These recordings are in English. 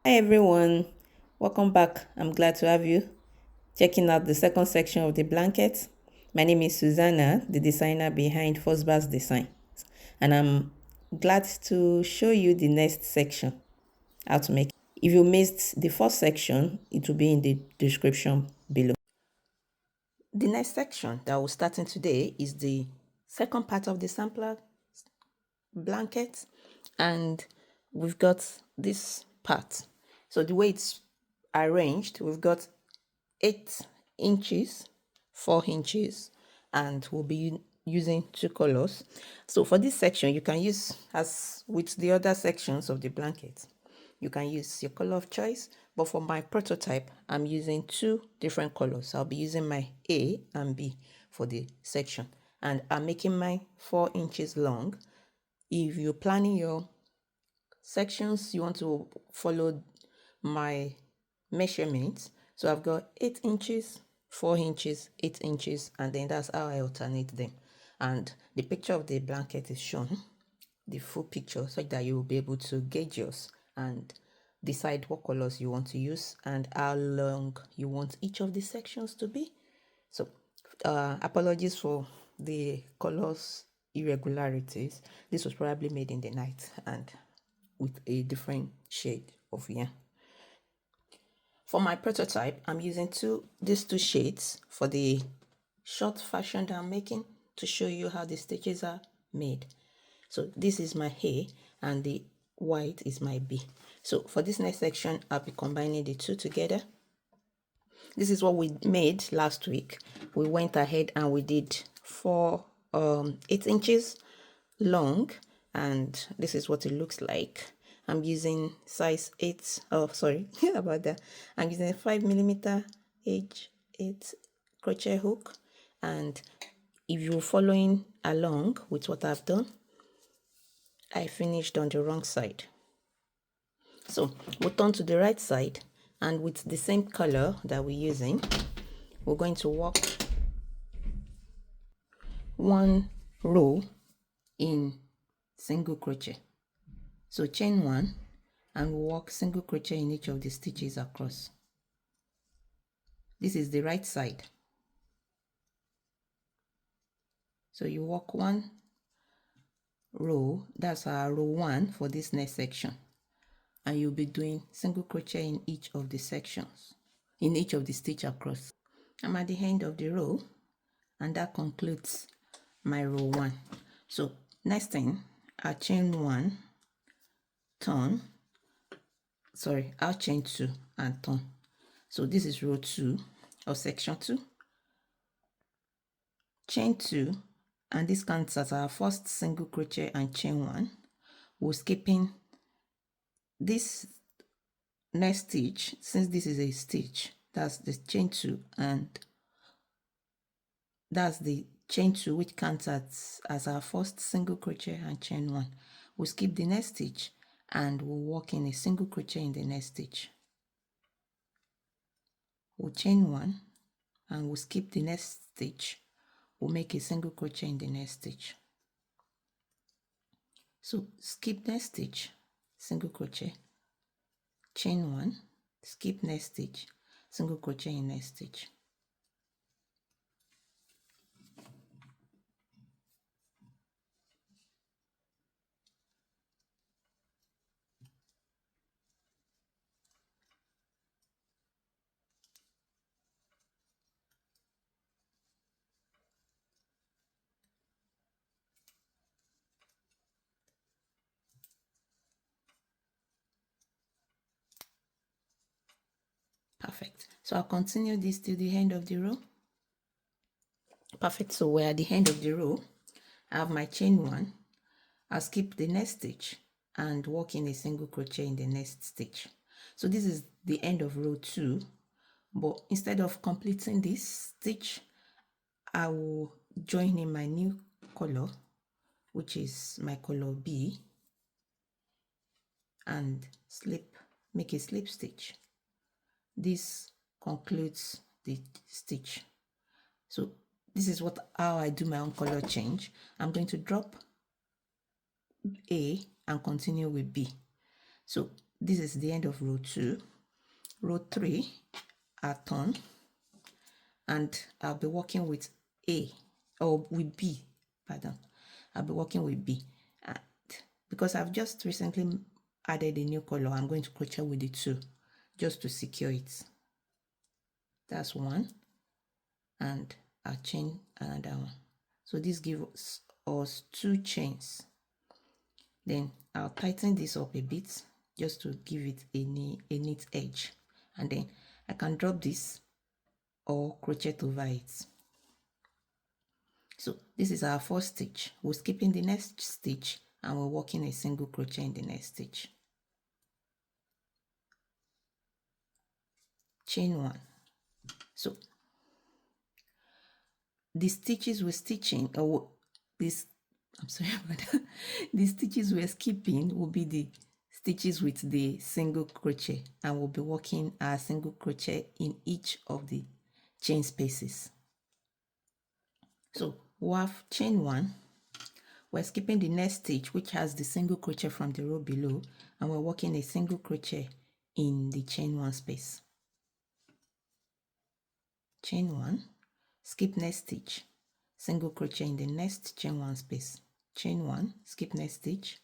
Hi everyone, welcome back. I'm glad to have you checking out the second section of the blanket. My name is Susanna, the designer behind Fosbas Design, and I'm glad to show you the next section, how to make. If you missed the first section, it will be in the description below. The next section that we're starting today is the second part of the sampler blanket, and we've got this part. So the way it's arranged, we've got 8 inches, 4 inches, and we'll be using 2 colors. So for this section, you can use, as with the other sections of the blanket, you can use your color of choice, but for my prototype, I'm using 2 different colors. I'll be using my A and B for the section, and I'm making mine 4 inches long. If you're planning your sections, you want to follow my measurements. So I've got 8 inches, 4 inches, 8 inches, and then that's how I alternate them. And the picture of the blanket is shown, the full picture, so that you will be able to gauge yours and decide what colors you want to use and how long you want each of the sections to be. So apologies for the colors irregularities. This was probably made in the night and with a different shade of yarn. For my prototype, I'm using these two shades for the short fashion that I'm making to show you how the stitches are made. So this is my A and the white is my B. So for this next section, I'll be combining the two together. This is what we made last week. We went ahead and we did 8 inches long, and this is what it looks like. I'm using size 8. Oh, sorry about that. I'm using a 5mm H8 crochet hook, and if you're following along with what I've done, I finished on the wrong side. So we'll turn to the right side, and with the same color that we're using, we're going to work 1 row in single crochet. So chain 1 and work single crochet in each of the stitches across. This is the right side. So you work 1 row, that's our row 1 for this next section, and you'll be doing single crochet in each of the sections, in each of the stitch across. I'm at the end of the row, and that concludes my row 1. So next thing, I'll chain 1, turn, I'll chain 2 and turn. So this is row 2 or section 2. Chain 2, and this counts as our first single crochet and chain 1. We're skipping this next stitch, since this is a stitch, that's the chain 2, and that's the chain 2 which counts as our first single crochet and chain 1. We'll skip the next stitch and we'll work in a single crochet in the next stitch. We'll chain 1 and we'll skip the next stitch. We'll make a single crochet in the next stitch. So skip next stitch, single crochet, chain 1, skip next stitch, single crochet in next stitch. Perfect. So I'll continue this till the end of the row. Perfect. So we're at the end of the row. I have my chain 1. I'll skip the next stitch and work in a single crochet in the next stitch. So this is the end of row 2, but instead of completing this stitch, I will join in my new color, which is my color B, and make a slip stitch. This concludes the stitch. So this is how I do my own color change. I'm going to drop A and continue with B. So this is the end of row 2. Row 3, I'll turn, and I'll be working with A, or with B, pardon. I'll be working with B. And because I've just recently added a new color, I'm going to crochet with the 2 just to secure it. That's 1, and I'll chain another one. So this gives us 2 chains. Then I'll tighten this up a bit just to give it a neat edge, and then I can drop this or crochet over it. So this is our first stitch. We're skipping the next stitch and we're working a single crochet in the next stitch. Chain 1. So the stitches we're stitching, or this, I'm sorry about that. The stitches we're skipping will be the stitches with the single crochet, and we'll be working our single crochet in each of the chain spaces. So we have chain 1, we're skipping the next stitch which has the single crochet from the row below, and we're working a single crochet in the chain 1 space. Chain 1, skip next stitch, single crochet in the next chain 1 space. Chain 1, skip next stitch,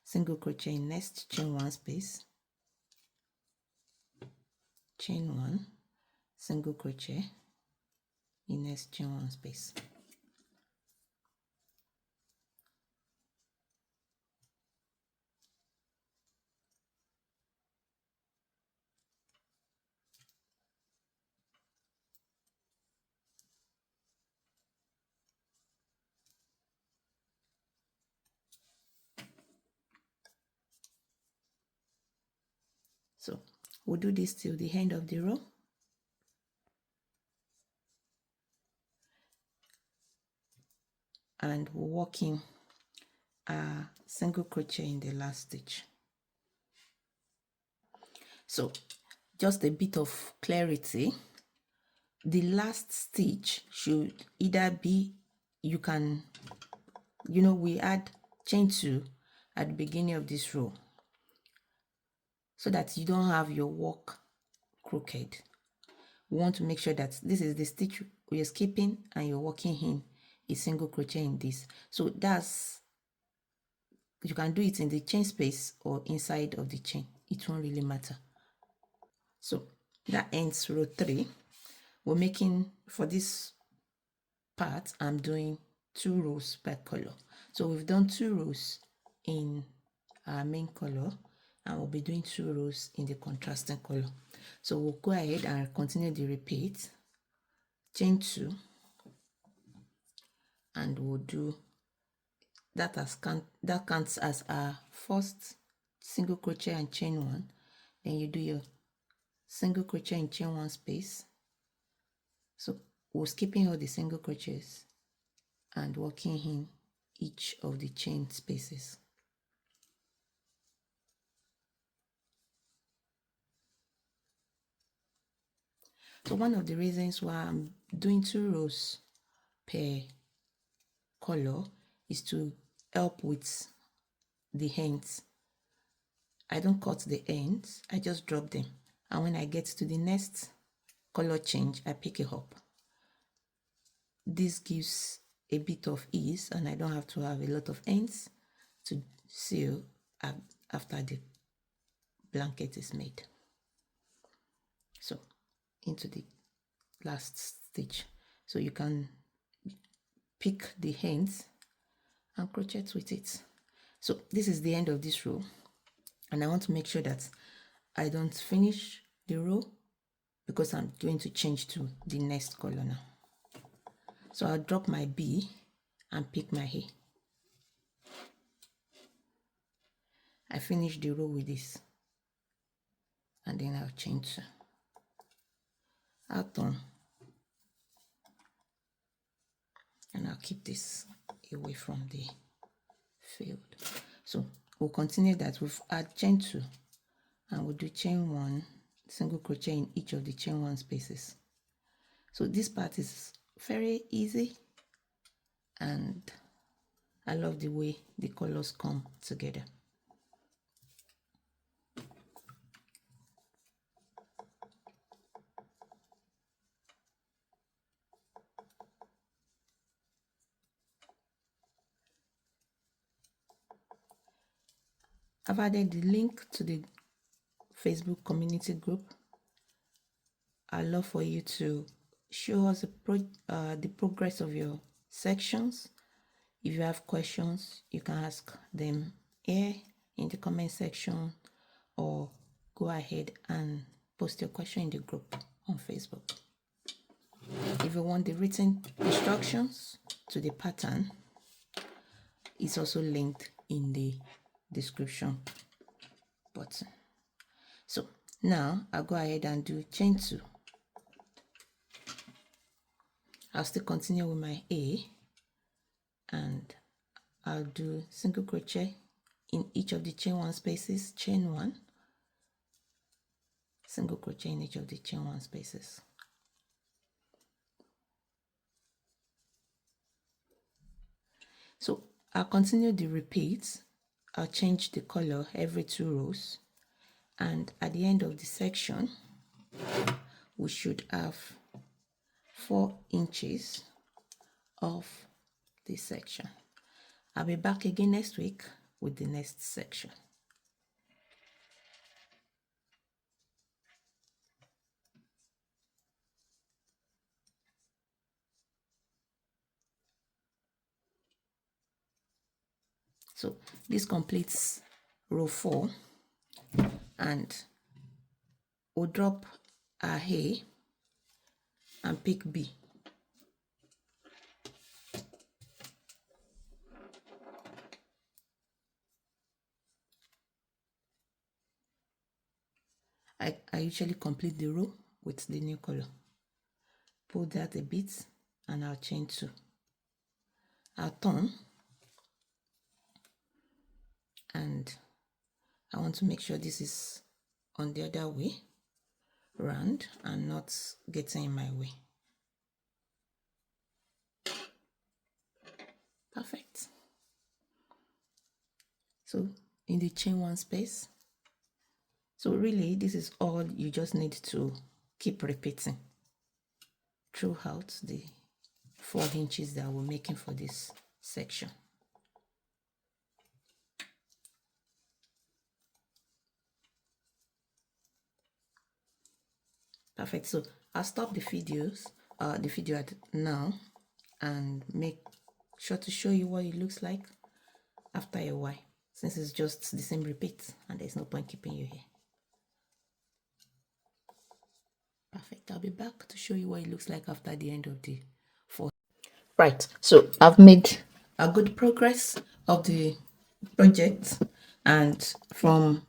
single crochet in next chain 1 space. Chain 1, single crochet in next chain 1 space. So we'll do this till the end of the row. And we're working a single crochet in the last stitch. So just a bit of clarity, the last stitch should either be, we add chain 2 at the beginning of this row so that you don't have your work crooked. We want to make sure that this is the stitch we are skipping and you're working in a single crochet in this. So you can do it in the chain space or inside of the chain, it won't really matter. So that ends row 3. We're making, for this part, I'm doing 2 rows per color. So we've done 2 rows in our main color, and we'll be doing 2 rows in the contrasting color. So we'll go ahead and continue the repeat. Chain 2, and we'll do that counts as our first single crochet and chain 1. Then you do your single crochet in chain 1 space. So we're skipping all the single crochets and working in each of the chain spaces. So one of the reasons why I'm doing 2 rows per color is to help with the ends. I don't cut the ends, I just drop them, and when I get to the next color change, I pick it up. This gives a bit of ease, and I don't have to have a lot of ends to sew after the blanket is made. So into the last stitch, so you can pick the ends and crochet with it. So this is the end of this row, and I want to make sure that I don't finish the row because I'm going to change to the next color now. So I'll drop my B and pick my A. I finish the row with this, and then I'll change. I'll turn, and I'll keep this away from the field. So we'll continue that with add chain 2, and we'll do chain 1, single crochet in each of the chain 1 spaces. So this part is very easy, and I love the way the colors come together. I've added the link to the Facebook community group. I'd love for you to show us the progress of your sections. If you have questions, you can ask them here in the comment section, or go ahead and post your question in the group on Facebook. If you want the written instructions to the pattern, it's also linked in the description button. So now I'll go ahead and do chain 2. I'll still continue with my A, and I'll do single crochet in each of the chain 1 spaces, chain 1, single crochet in each of the chain 1 spaces. So I'll continue the repeats. I'll change the color every 2 rows, and at the end of the section we should have 4 inches of this section. I'll be back again next week with the next section. So this completes row 4, and we'll drop our A and pick B. I usually complete the row with the new color. Pull that a bit, and I'll chain 2. I'll turn, and I want to make sure this is on the other way round and not getting in my way. Perfect. So in the chain 1 space, so really this is all you just need to keep repeating throughout the 4 inches that we're making for this section. Perfect. So I'll stop the video at now and make sure to show you what it looks like after a while, since it's just the same repeat and there's no point keeping you here. Perfect. I'll be back to show you what it looks like after the end of the 4. Right, so I've made a good progress of the project, and from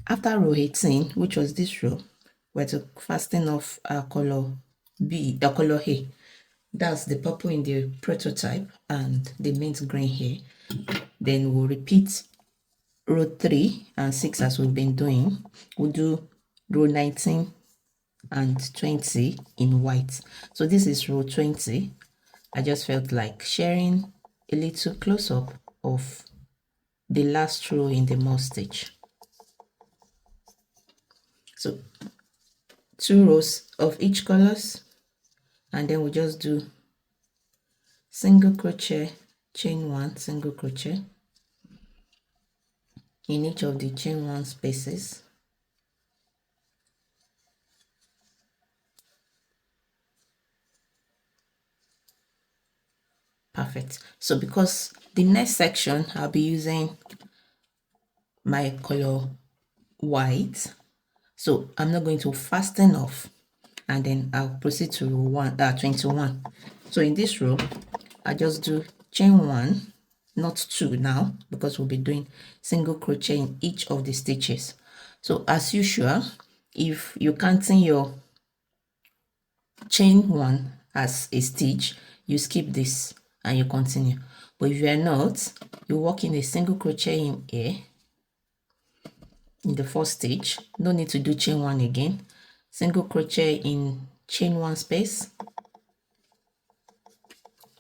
after row 18, which was this row, we're to fasten off our color B, the color A. That's the purple in the prototype and the mint green here. Then we'll repeat row 3 and 6 as we've been doing. We'll do row 19 and 20 in white. So this is row 20. I just felt like sharing a little close-up of the last row in the moss stitch. So 2 rows of each colors, and then we'll just do single crochet, chain 1, single crochet in each of the chain 1 spaces. Perfect. So because the next section I'll be using my color white, so I'm not going to fasten off, and then I'll proceed to row 21. So in this row I just do chain 1, not 2 now, because we'll be doing single crochet in each of the stitches. So as usual, if you're counting your chain 1 as a stitch, you skip this and you continue. But if you are not, you work in a single crochet in here in the first stitch. No need to do chain 1 again. Single crochet in chain 1 space.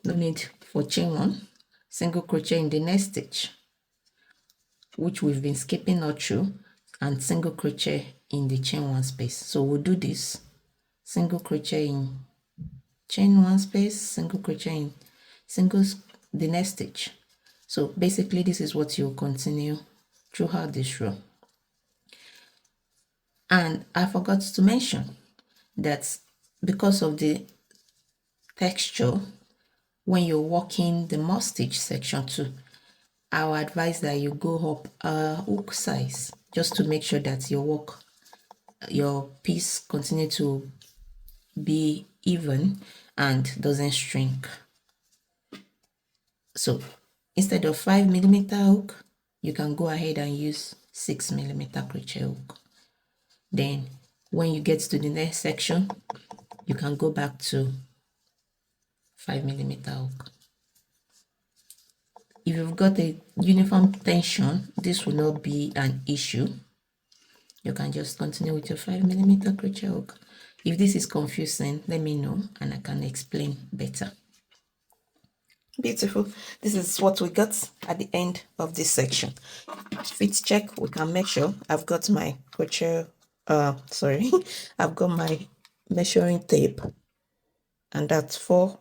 No need for chain 1. Single crochet in the next stitch, which we've been skipping all through, and single crochet in the chain 1 space. So we'll do this: single crochet in chain 1 space, single crochet in the next stitch. So basically this is what you'll continue throughout this row. And I forgot to mention that because of the texture, when you're working the moss stitch section too, I would advise that you go up a hook size just to make sure that your piece continue to be even and doesn't shrink. So instead of 5mm hook, you can go ahead and use 6mm crochet hook. Then when you get to the next section, you can go back to 5mm hook. If you've got a uniform tension, this will not be an issue. You can just continue with your 5mm crochet hook. If this is confusing, let me know and I can explain better. Beautiful. This is what we got at the end of this section. Fit check, we can make sure I've got my crochet, I've got my measuring tape, and that's 4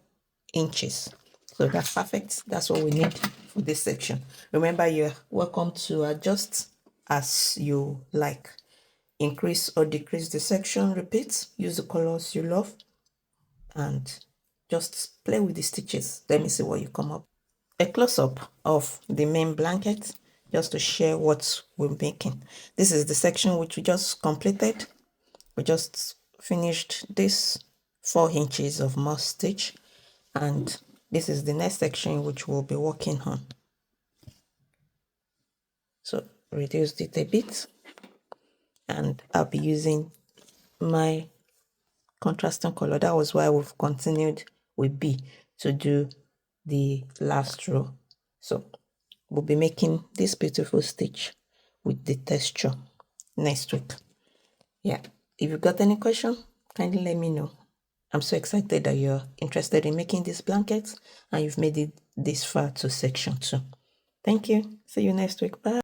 inches. So that's perfect. That's what we need for this section. Remember, you're welcome to adjust as you like. Increase or decrease the section, repeat, use the colors you love, and just play with the stitches. Let me see what you come up. A close-up of the main blanket just to share what we're making. This is the section which we just completed. We just finished this 4 inches of moss stitch, and this is the next section which we'll be working on. So reduced it a bit, and I'll be using my contrasting color. That was why we've continued with B to do the last row. So we'll be making this beautiful stitch with the texture next week. Yeah, if you've got any question, kindly let me know. I'm so excited that you're interested in making this blanket and you've made it this far to section 2. Thank you. See you next week. Bye.